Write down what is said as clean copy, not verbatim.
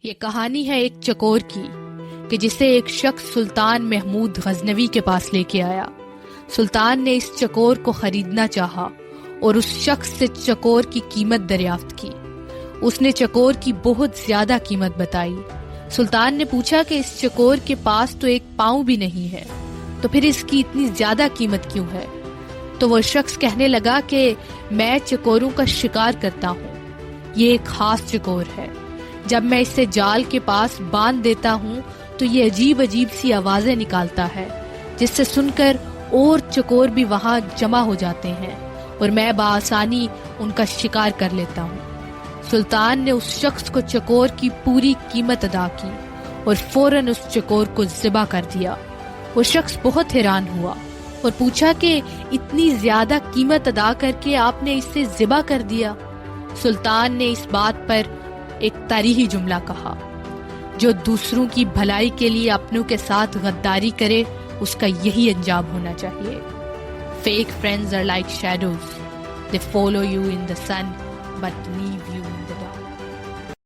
یہ کہانی ہے ایک چکور کی کہ جسے ایک شخص سلطان محمود غزنوی کے پاس لے کے آیا۔ سلطان نے اس چکور کو خریدنا چاہا اور اس شخص سے چکور کی قیمت دریافت کی۔ اس نے چکور کی بہت زیادہ قیمت بتائی۔ سلطان نے پوچھا کہ اس چکور کے پاس تو ایک پاؤں بھی نہیں ہے، تو پھر اس کی اتنی زیادہ قیمت کیوں ہے؟ تو وہ شخص کہنے لگا کہ میں چکوروں کا شکار کرتا ہوں، یہ ایک خاص چکور ہے۔ جب میں اسے جال کے پاس باندھ دیتا ہوں تو یہ عجیب عجیب سی آوازیں نکالتا ہے، جس سے سن کر اور چکور بھی وہاں جمع ہو جاتے ہیں اور میں بآسانی ان کا شکار کر لیتا ہوں۔ سلطان نے اس شخص کو چکور کی پوری قیمت ادا کی اور فوراً اس چکور کو ذبح کر دیا۔ وہ شخص بہت حیران ہوا اور پوچھا کہ اتنی زیادہ قیمت ادا کر کے آپ نے اسے ذبح کر دیا؟ سلطان نے اس بات پر ایک تاریخی جملہ کہا، جو دوسروں کی بھلائی کے لیے اپنوں کے ساتھ غداری کرے اس کا یہی انجام ہونا چاہیے۔ Fake friends are like shadows. They follow you in the sun but leave you in the dark.